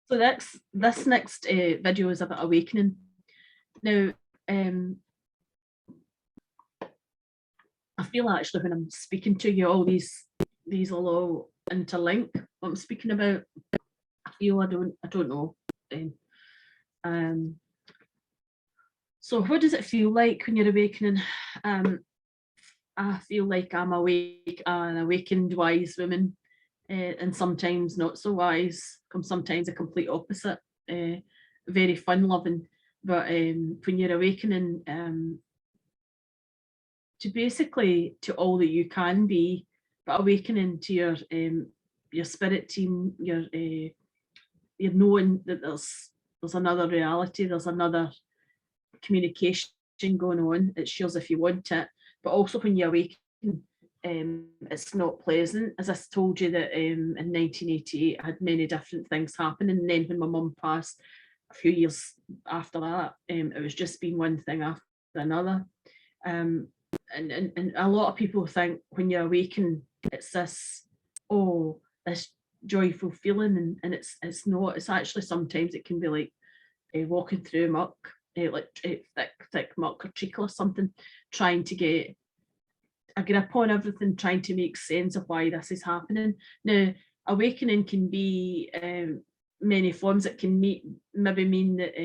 So this next video is about awakening. Now, I feel actually when I'm speaking to you, all these will all interlink. What I'm speaking about, I feel I don't know. So what does it feel like when you're awakening? I feel like I'm awake, an awakened wise woman, and sometimes not so wise. Sometimes a complete opposite. Very fun loving, but when you're awakening, to basically to all that you can be, but awakening to your spirit team, you're knowing that there's another reality, there's another communication going on. It's yours if you want it, but also when you awaken, it's not pleasant. As I told you that in 1988 I had many different things happen, and then when my mum passed a few years after that, it was just been one thing after another. And a lot of people think when you awaken, it's this joyful feeling, and it's not. It's actually sometimes it can be like walking through muck, like thick muck or treacle or something, trying to get a grip on everything, trying to make sense of why this is happening. Now, awakening can be many forms. It can maybe mean that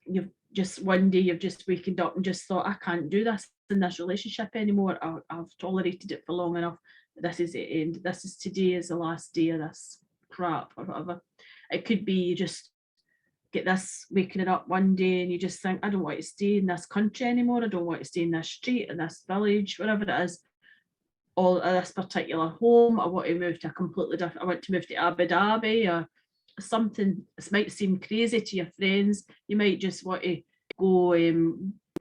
you've just one day you've just wakened up and just thought, I can't do this in this relationship anymore. I've tolerated it for long enough. This is the end. This is today is the last day of this crap or whatever. It could be you just get this waking up one day and you just think, I don't want to stay in this country anymore. I don't want to stay in this street, in this village, whatever it is, or this particular home. I want to move to a completely different, I want to move to Abu Dhabi or something. This might seem crazy to your friends. You might just want to go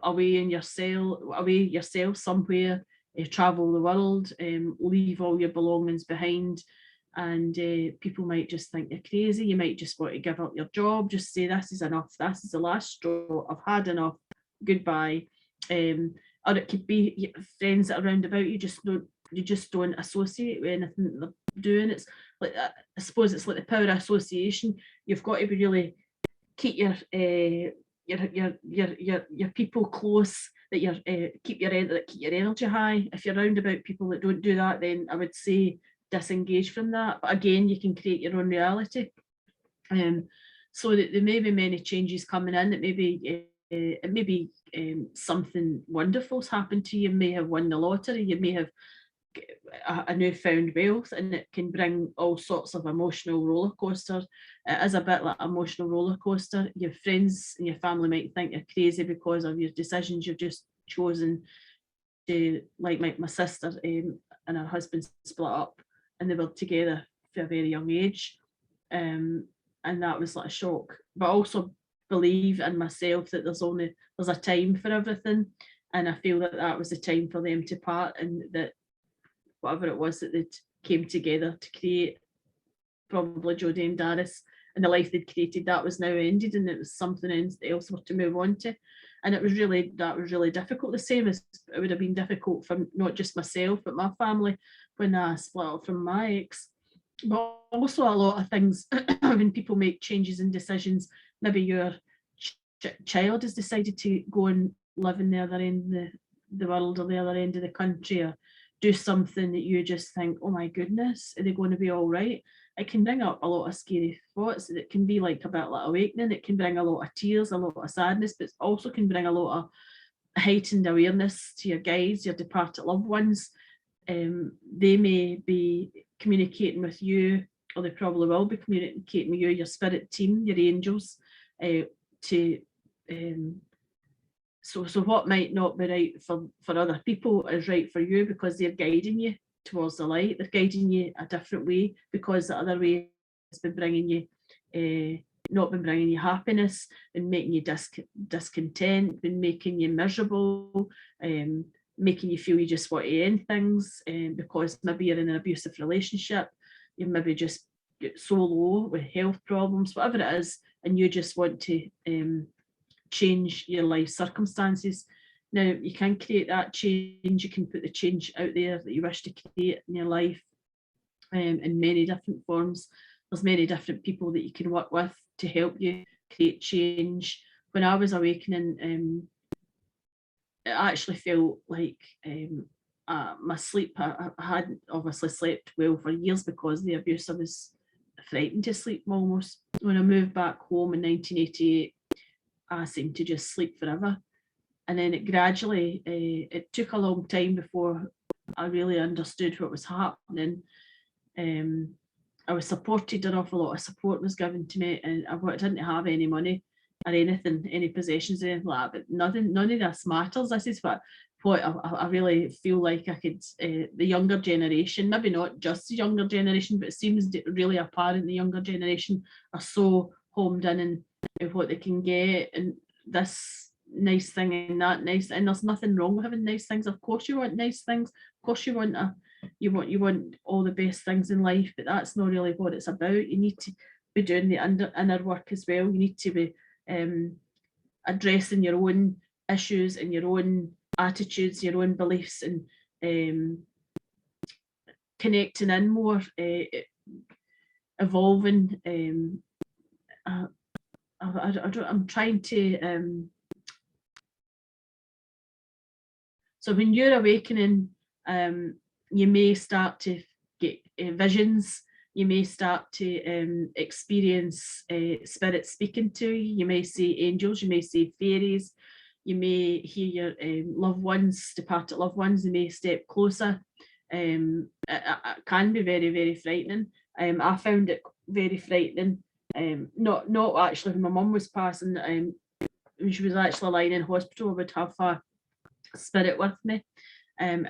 away yourself somewhere, travel the world, leave all your belongings behind. And people might just think you're crazy. You might just want to give up your job, just say this is enough, this is the last straw, I've had enough, goodbye. Or it could be friends that are around about you just don't associate with anything that they're doing. It's like I suppose it's like the power of association. You've got to be really keep your people close, that keep your energy high. If you're around about people that don't do that, then I would say disengage from that. But again, you can create your own reality. So that there may be many changes coming in. It may be something wonderful's happened to you. You may have won the lottery. You may have a newfound wealth, and it can bring all sorts of emotional roller coasters. It is a bit like an emotional roller coaster. Your friends and your family might think you're crazy because of your decisions you've just chosen to, like my sister and her husband split up, and they were together for a very young age, and that was like a shock. But I also believe in myself that there's a time for everything, and I feel that was the time for them to part, and that whatever it was that they came together to create, probably Jodie and Darius, and the life they'd created, that was now ended, and it was something else to move on to. And that was really difficult. The same as it would have been difficult for not just myself but my family when I split up from my ex. But also a lot of things when people make changes and decisions, maybe your child has decided to go and live in the other end of the world or the other end of the country, or do something that you just think, oh my goodness, are they going to be all right? It can bring up a lot of scary thoughts. It can be like a bit like awakening. It can bring a lot of tears, a lot of sadness, but it also can bring a lot of heightened awareness to your guides, your departed loved ones. They may be communicating with you, or they probably will be communicating with you, your spirit team, your angels, to so what might not be right for other people is right for you, because they're guiding you towards the light. They're guiding you a different way, because the other way has been bringing you not been bringing you happiness, and making you discontent, been making you miserable, making you feel you just want to end things, because maybe you're in an abusive relationship, you maybe just get so low with health problems, whatever it is, and you just want to change your life circumstances. Now, you can create that change. You can put the change out there that you wish to create in your life, in many different forms. there's many different people that you can work with to help you create change. When I was awakening, it actually felt like my sleep, I hadn't obviously slept well for years because of the abuse. I was frightened to sleep almost. When I moved back home in 1988, I seemed to just sleep forever. And then it gradually, it took a long time before I really understood what was happening. I was supported, an awful lot of support was given to me, and I didn't have any money or anything, any possessions, anything like that, but none of this matters. This is what I really feel like I could, the younger generation, maybe not just the younger generation, but it seems really apparent the younger generation are so homed in what they can get, and this nice thing and that nice, and there's nothing wrong with having nice things. Of course you want nice things, of course you want you want all the best things in life, but that's not really what it's about. You need to be doing the inner work as well. You need to be addressing your own issues and your own attitudes, your own beliefs, and connecting in more, evolving. I'm trying to. So when you're awakening, you may start to get visions. You may start to experience spirits speaking to you. You may see angels. You may see fairies. You may hear your loved ones, departed loved ones. They may step closer. It can be very, very frightening. I found it very frightening. Not actually when my mum was passing. When she was actually lying in hospital, I would have a spirit with me, and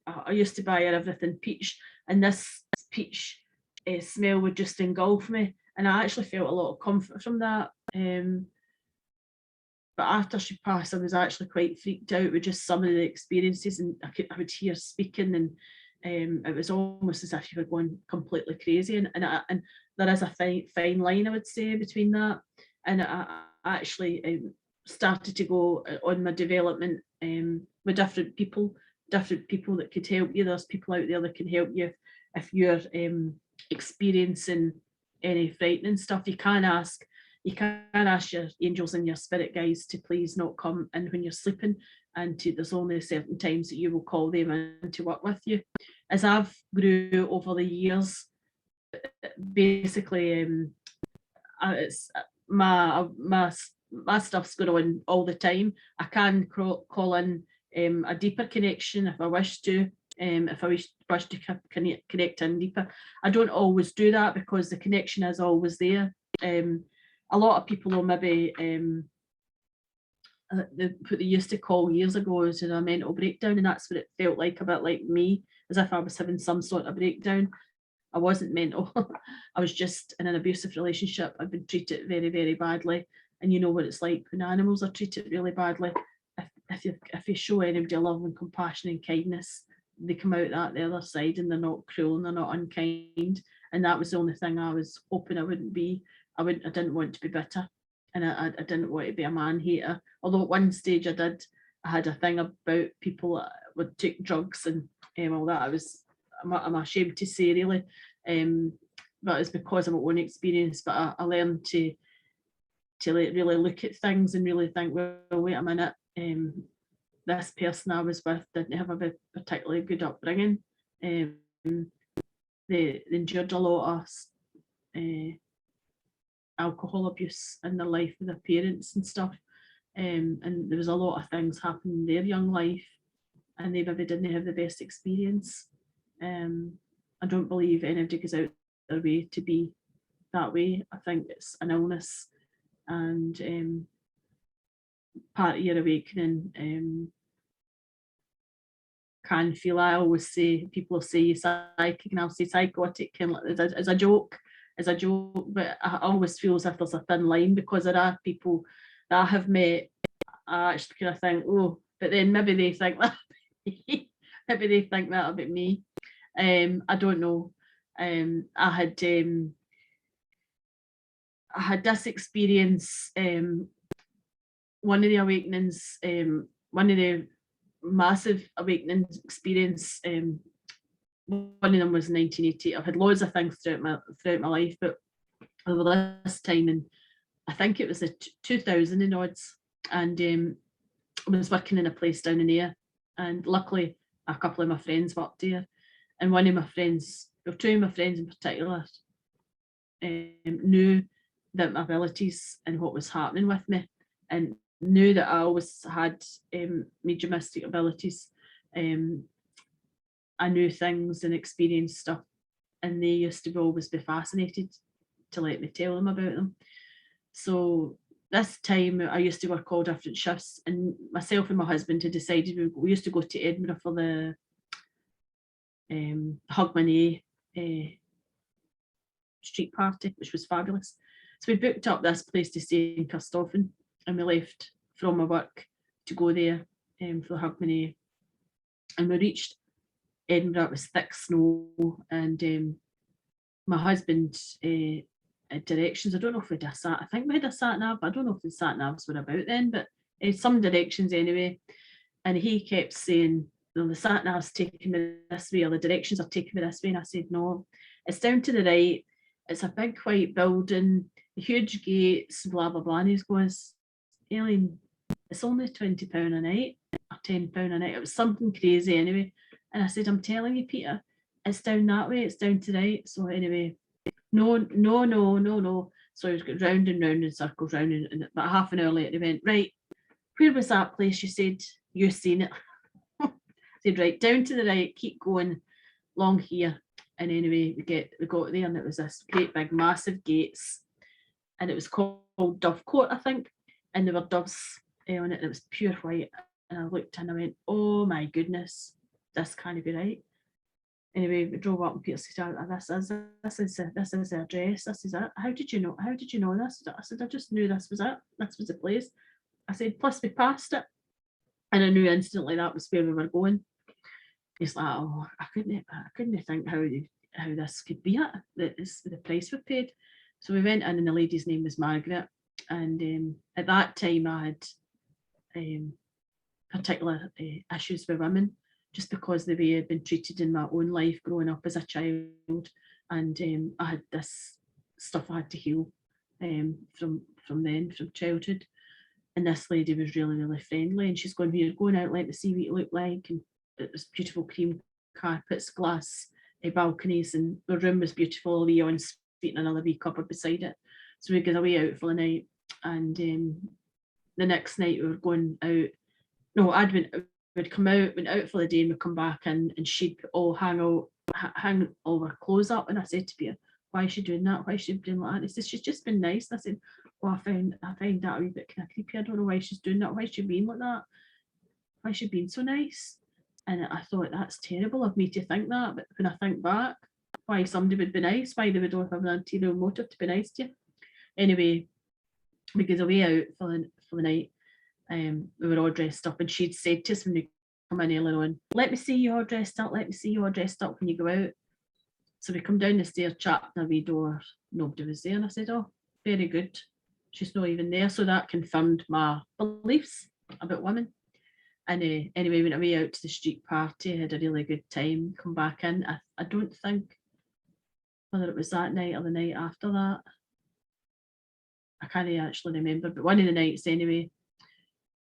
I used to buy her everything peach, and this peach smell would just engulf me, and I actually felt a lot of comfort from that. But after she passed, I was actually quite freaked out with just some of the experiences, and I would hear speaking, and it was almost as if you were going completely crazy. And there is a fine line, I would say, between that. And I actually started to go on my development with different people that could help you. There's people out there that can help you if you're experiencing any frightening stuff. You can ask your angels and your spirit guides to please not come in when you're sleeping, and there's only certain times that you will call them in to work with you. As I've grew over the years, basically, it's my stuff's going on all the time. I can call in a deeper connection if I wish to. If I wish to connect in deeper, I don't always do that because the connection is always there. A lot of people will maybe what they used to call years ago as a mental breakdown, and that's what it felt like, a bit like me, as if I was having some sort of breakdown. I wasn't mental. I was just in an abusive relationship. I've been treated very, very badly, and you know what it's like when animals are treated really badly. If you show anybody love and compassion and kindness, they come out that the other side, and they're not cruel and they're not unkind. And that was the only thing I was hoping I wouldn't be. I didn't want to be bitter, and I didn't want to be a man hater. Although at one stage I had a thing about people that would take drugs and all that. I'm ashamed to say, really, but it's because of my own experience. But I learned to really look at things and really think, well, wait a minute, this person I was with didn't have a particularly good upbringing. They endured a lot of alcohol abuse in their life with their parents and stuff, and there was a lot of things happening in their young life, and they maybe didn't have the best experience. I don't believe anybody goes out their way to be that way. I think it's an illness, and part of your awakening can feel. I always say, people say you're psychic, and I'll say psychotic, as a joke, but I always feel as if there's a thin line, because there are people that I have met, I actually kind of think, oh, but then maybe they think that maybe they think that about me. I don't know. I had this experience, one of the awakenings, one of the massive awakenings experience one of them was 1980. I've had loads of things throughout my life, but over this time, and I think it was the 2000 and odds, and I was working in a place down in there, and luckily a couple of my friends worked there, and one of my friends, or two of my friends in particular, knew that my abilities and what was happening with me, and knew that I always had mediumistic abilities. I knew things and experienced stuff, and they used to always be fascinated to let me tell them about them. So this time I used to work all different shifts, and myself and my husband had decided we used to go to Edinburgh for the Hogmanay street party, which was fabulous. So we booked up this place to stay in Kirstoffen, and we left from my work to go there for the Hogmanay. And we reached Edinburgh, it was thick snow, and my husband directions, I don't know if we had a sat, I think we had a sat nav, I don't know if the sat navs were about then, but some directions anyway. And he kept saying, well, the sat nav's taking me this way, or the directions are taking me this way. And I said, no, it's down to the right. It's a big white building, huge gates, blah, blah, blah. And he goes, Aileen, it's only £20 a night, or £10 a night. It was something crazy anyway. And I said, I'm telling you, Peter, it's down that way, it's down to the right. So anyway, no. So I was going round and round in circles, round, and about half an hour later, he went, right, where was that place you said you've seen it? I said, right, down to the right, keep going along here. And anyway, we got there, and it was this great big massive gates, and it was called Dovecourt, I think, and there were doves on it, and it was pure white. And I looked and I went, oh my goodness, this can't be right. Anyway, we drove up, and Peter said, this is the address, this is it. How did you know this? I said, I just knew this was it, this was the place. I said, plus we passed it, and I knew instantly that was where we were going. He's like, oh, I couldn't think how this could be it. The price we paid. So we went in, and the lady's name was Margaret. And at that time, I had particular issues with women, just because the way I'd been treated in my own life growing up as a child. And I had this stuff I had to heal from childhood. And this lady was really, really friendly. And she's going, here, going out, let me see what you look like. And it was beautiful cream carpets, glass balconies, and the room was beautiful, a wee ensuite and another wee cupboard beside it. So we got away out for the night. And the next night we were going out. No, we'd come out, went out for the day, and we'd come back in, and she'd all hang all her clothes up. And I said to Peter, why is she doing that? Why is she doing like that? And he says, she's just been nice. And I said, well, I find that a wee bit kind of creepy. I don't know why she's doing that. Why is she being like that? Why is she being so nice? And I thought, that's terrible of me to think that. But when I think back, why somebody would be nice, why they would have an ulterior motive to be nice to you. Anyway, we go away out for the night. We were all dressed up, and she'd said to us when we come in earlier on, let me see you all dressed up, let me see you all dressed up when you go out. So we come down the stairs, chapped on a wee door, nobody was there. And I said, oh, very good, she's not even there. So that confirmed my beliefs about women. And anyway, went away out to the street party, had a really good time, come back in. I don't think whether it was that night or the night after that. I can't actually remember, but one of the nights anyway,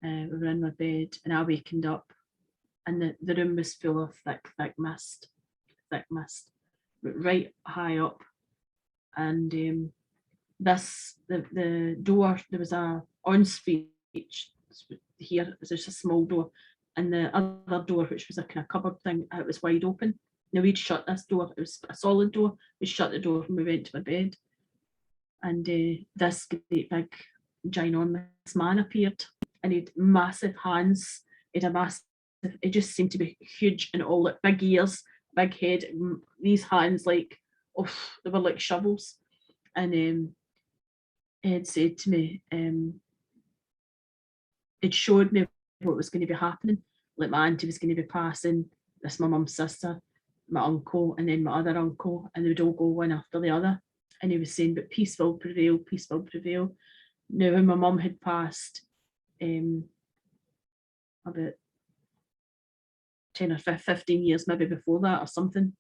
we were in my bed, and I wakened up, and the room was full of thick mist, but right high up. And the door, there was a ensuite here, there's a small door, and the other door, which was a kind of cupboard thing, it was wide open. Now we'd shut this door, it was a solid door, we shut the door when we went to my bed. And this great big ginormous man appeared, and he had massive hands, it just seemed to be huge, and all like big ears, big head, these hands like, oh, they were like shovels. And he had said to me, it showed me what was going to be happening. Like my auntie was going to be passing, this my mum's sister, my uncle, and then my other uncle, and they would all go one after the other. And he was saying, but peace will prevail, peace will prevail. Now, when my mum had passed about 10 or 15 years maybe before that or something,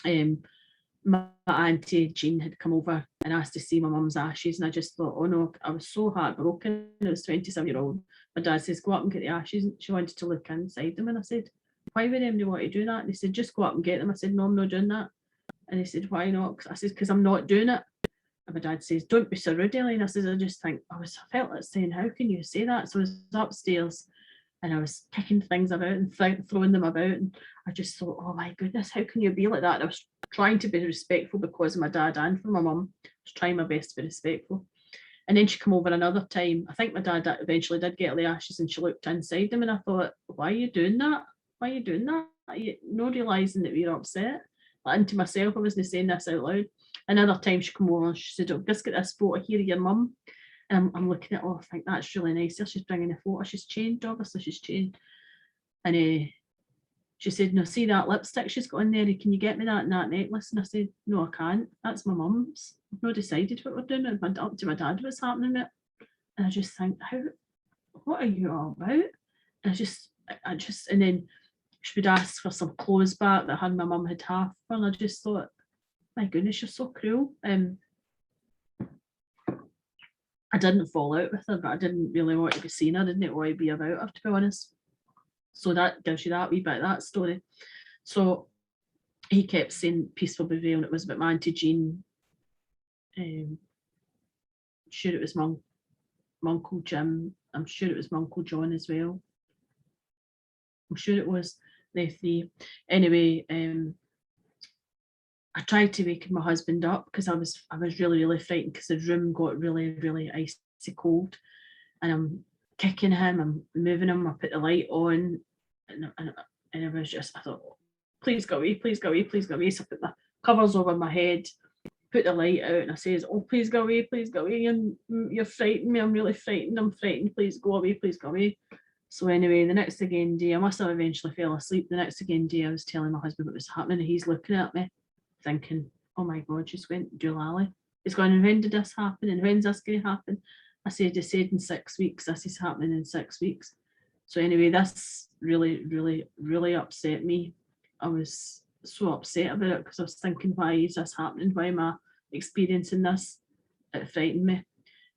My auntie Jean had come over and asked to see my mum's ashes, and I just thought, oh no, I was so heartbroken. It was 27-year-old. My dad says, go up and get the ashes. And she wanted to look inside them, and I said, why would anybody want to do that? And he said, just go up and get them. I said, no, I'm not doing that. And he said, why not? I said, because I'm not doing it. And my dad says, don't be so rude, Aileen. I said, I just think, I felt like saying, how can you say that? So I was upstairs and I was kicking things about and throwing them about. And I just thought, oh my goodness, how can you be like that? And I was trying to be respectful because of my dad and for my mum. I was trying my best to be respectful. And then she came over another time. I think my dad eventually did get the ashes and she looked inside them. And I thought, why are you doing that? Why are you doing that? Are you not realising that we were upset? And to myself, I wasn't saying this out loud. Another time she came over and she said, oh, just get this photo here of your mum. And I'm looking at, oh, I think that's really nice. Here she's bringing a photo. She's changed, obviously she's changed. And she said, no, see that lipstick she's got in there, can you get me that and that necklace? And I said, no, I can't. That's my mum's. I've not decided what we're doing. It's up to my dad what's happening with it. And I just think, what are you all about? And and then she would ask for some clothes back that my mum had half for, and I just thought, my goodness, you're so cruel. I didn't fall out with her, but I didn't really want to be seen. I didn't want to be about her, to be honest. So that gives you that wee bit of that story. So he kept saying peaceful burial, and it was about my Auntie Jean. I'm sure it was my Uncle Jim. I'm sure it was my Uncle John as well. I'm sure it was the three. Anyway, I tried to wake my husband up because I was really, really frightened because the room got really, really icy cold. And I'm kicking him, I'm moving him, I put the light on, and it was just, I thought, please go away, please go away, please go away. So I put the covers over my head, put the light out, and I says, oh, please go away, and you're frightening me, I'm really frightened, please go away, please go away. So anyway, the next again day, I must have eventually fell asleep. The next again day, I was telling my husband what was happening, and he's looking at me, thinking, oh my God, she's went doolally. He's going, and when did this happen? And when's this going to happen? I said, he said in 6 weeks, this is happening in 6 weeks. So anyway, this really, really, really upset me. I was so upset about it because I was thinking, why is this happening? Why am I experiencing this? It frightened me.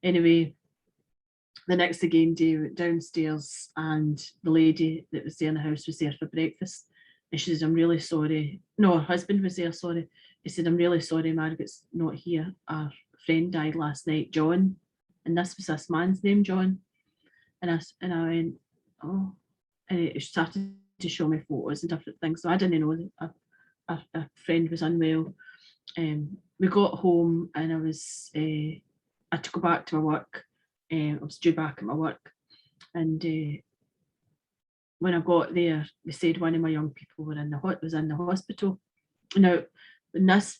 Anyway, the next again day, we went downstairs and the lady that was there in the house was there for breakfast. And she said, I'm really sorry. No, her husband was there, sorry. He said, I'm really sorry, Margaret's not here. Our friend died last night, John. And this was this man's name, John. And I went, oh. And it started to show me photos and different things. So I didn't know that a friend was unwell. We got home and I had to go back to my work. I was due back at my work. And when I got there, they said one of my young people was in the hospital. Now, when this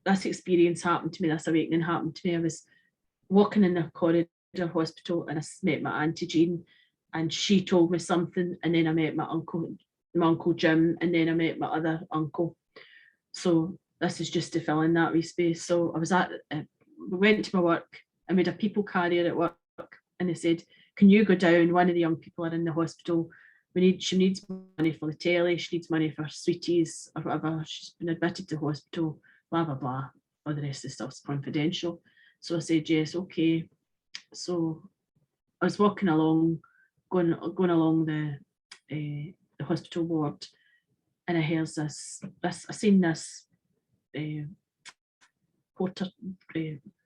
experience happened to me, this awakening happened to me, I was walking in the corridor hospital and I met my Auntie Jean and she told me something, and then I met my Uncle Jim, and then I met my other uncle. So this is just to fill in that wee space. So I was we went to my work and we had a people carrier at work, and they said, can you go down? One of the young people are in the hospital. She needs money for the telly, she needs money for sweeties or whatever. She's been admitted to hospital, blah, blah, blah. All the rest of the stuff's confidential. So I said, yes, okay. So I was walking along, going along the hospital ward, and I heard this. I seen this porter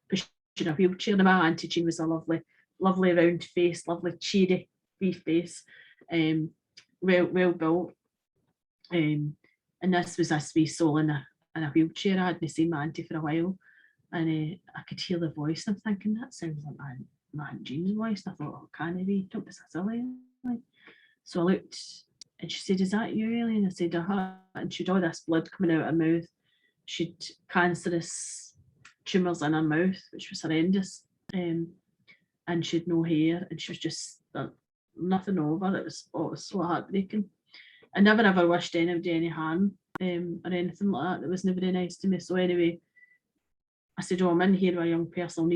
pushing a wheelchair. And my Auntie Jean was a lovely round face, lovely cheery wee face, well built. And this was this wee soul in a wheelchair. I hadn't seen my auntie for a while, and I could hear the voice. And I'm thinking, that sounds like my Aunt Jean's voice. And I thought, oh, can it be? Don't be so silly. So I looked, and she said, is that you, Aileen? I said, and she'd all this blood coming out of her mouth. She'd cancerous tumours in her mouth, which was horrendous. And she'd no hair, and she was just nothing over. It was so heartbreaking. I never ever wished anybody any harm or anything like that. It was never very nice to me. So anyway, I said, oh, I'm in here with a young person.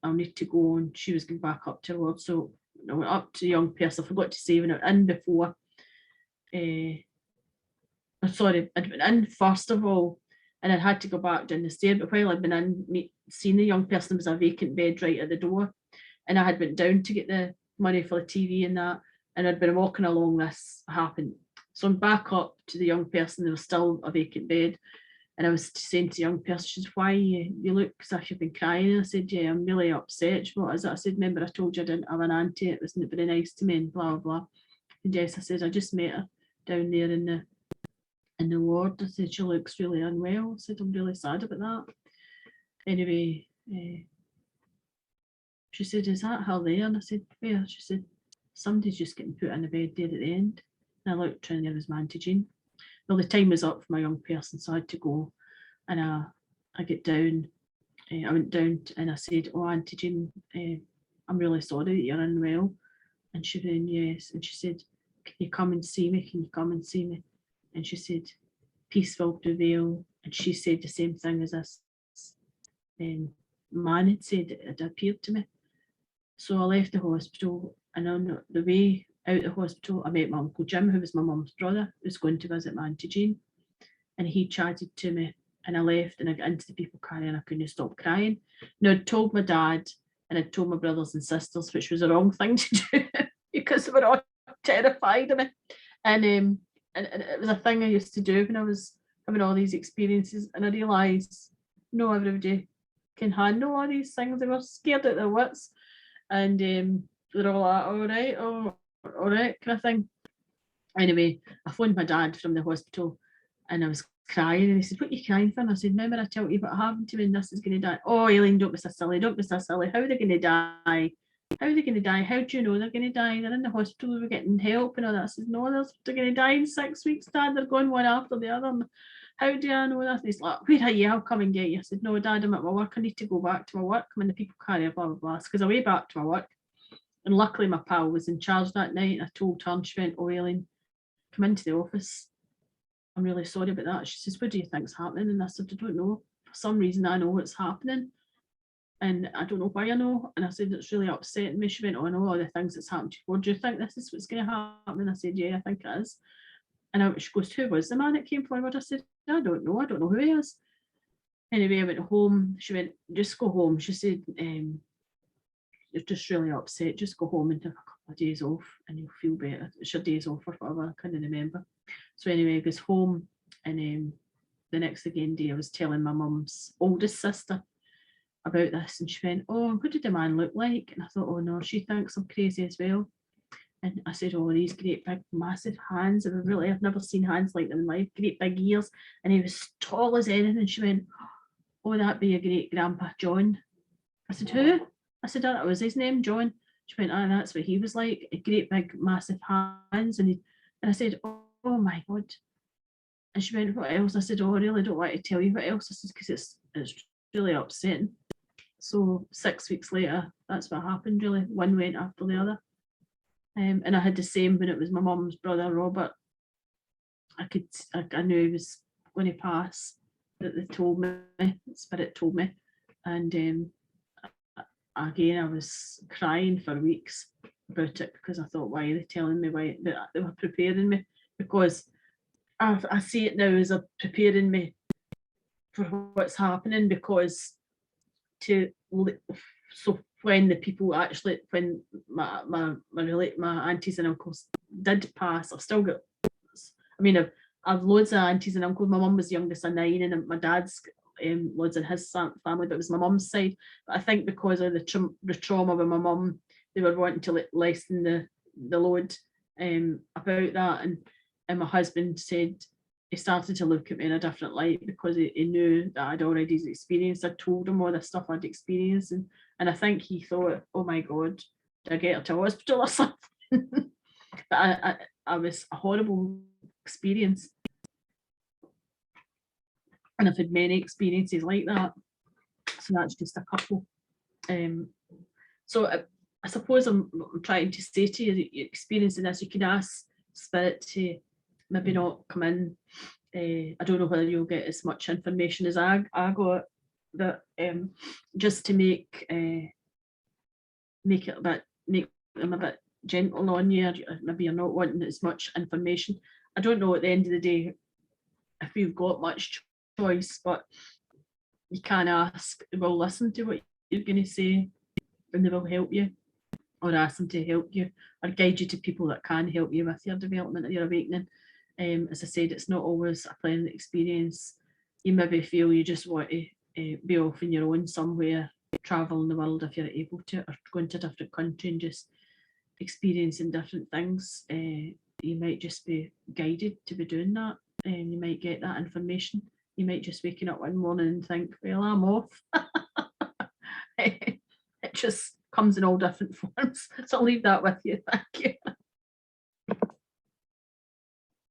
I'll need to go. And she was going back up to her ward. So I went up to the young person. I forgot to say when I went in before. I'd went in first of all, and I had to go back down the stair. But while I'd been in, seeing the young person, there was a vacant bed right at the door, and I had went down to get the money for the TV and that, and I'd been walking along, this happened. So I'm back up to the young person, there was still a vacant bed, and I was saying to the young person, she said, why you look as if you've been crying? And I said, yeah, I'm really upset. She, what is it? I said, remember I told you I didn't have an auntie, it wasn't very nice to me, and blah, blah, blah. And yes, I said, I just met her down there in the ward. I said, she looks really unwell. I said, I'm really sad about that. Anyway, she said, is that her there? And I said, where? She said, somebody's just getting put in the bed there at the end. And I looked and there was my Auntie Jean. Well, the time was up for my young person, so I had to go. And I get down, I went down and I said, oh, Auntie Jean, I'm really sorry that you're unwell. And she went, yes. And she said, can you come and see me? Can you come and see me? And she said, peace will prevail. And she said the same thing as this man had said, it had appeared to me. So I left the hospital, and on the way out the hospital, I met my Uncle Jim, who was my mum's brother, who was going to visit my Auntie Jean. And he chatted to me, and I left, and I got into the people carrier, and I couldn't stop crying. Now, I'd told my dad, and I'd told my brothers and sisters, which was the wrong thing to do because they were all terrified of me. And it was a thing I used to do when I was having all these experiences, and I realised no everybody can handle all these things. They were scared out their wits, and they're all like, all right, kind of thing. Anyway, I phoned my dad from the hospital, and I was crying, and he said, what are you crying for? And I said, remember I told you what happened to me, and this is going to die. Oh, Aileen, don't be so silly, don't be so silly. How are they going to die? How are they going to die? How do you know they're going to die? They're in the hospital, we're getting help and all that. I said, no, they're going to die in 6 weeks, Dad. They're going one after the other. How do I know that? And he's like, where are you? I'll come and get you. I said, no, Dad, I'm at my work. I need to go back to my work. I'm in the people carrier, blah, blah, blah. Because I way back to my work. And luckily my pal was in charge that night. I told her, and she went, oh, Aileen, come into the office. I'm really sorry about that. She says, what do you think's happening? And I said, I don't know. For some reason, I know what's happening. And I don't know why I know. And I said, it's really upsetting me. She went, oh, I know all the things that's happened before. Do you think this is what's going to happen? And I said, yeah, I think it is. And she goes, who was the man that came forward? I said, I don't know who he is. Anyway, I went home. She went, just go home. She said, you're just really upset. Just go home and take a couple of days off and you'll feel better. It's your days off or whatever. I couldn't remember. So anyway, I goes home, and the next again day I was telling my mum's oldest sister about this, and she went, oh, what did the man look like? And I thought, oh no, she thinks I'm crazy as well. And I said, oh, these great big massive hands. I've never seen hands like them in life, great big ears. And he was tall as anything. And she went, oh, that'd be your great grandpa John. I said, who? I said, that was his name, John. She went, ah, that's what he was like, a great big massive hands. And I said, oh my God. And she went, what else? I said, oh, I really don't want to tell you what else. I said, because it's really upsetting. So 6 weeks later, that's what happened, really. One went after the other. And I had the same when it was my mum's brother, Robert. I knew he was going to pass, that they told me, the spirit told me. And again, I was crying for weeks about it because I thought, why are they telling me? Why they were preparing me? Because I see it now as a preparing me for what's happening, because so when the people actually, when my aunties and uncles did pass, I've still got, I mean, I've loads of aunties and uncles. My mum was the youngest of 9, and my dad's loads in his family, but it was my mum's side. But I think because of the trauma with my mum, they were wanting to lessen the load about that. And my husband said he started to look at me in a different light because he knew that I'd already experienced. I told him all the stuff I'd experienced, and I think he thought, oh my God, did I get her to hospital or something? But I was a horrible experience. And I've had many experiences like that. So that's just a couple. So I suppose I'm trying to say to you that you're experiencing this, you can ask Spirit to maybe not come in. I don't know whether you'll get as much information as I got, that just to make it a bit, make them a bit gentle on you. Maybe you're not wanting as much information. I don't know at the end of the day if you've got much choice, but you can ask, they will listen to what you're going to say and they will help you, or ask them to help you, or guide you to people that can help you with your development or your awakening. As I said, it's not always a pleasant experience. You maybe feel you just want to be off on your own somewhere, traveling the world if you're able to, or going to a different country and just experiencing different things. You might just be guided to be doing that, and you might get that information. You might just waking up one morning and think, well, I'm off. It just comes in all different forms. So I'll leave that with you. Thank you.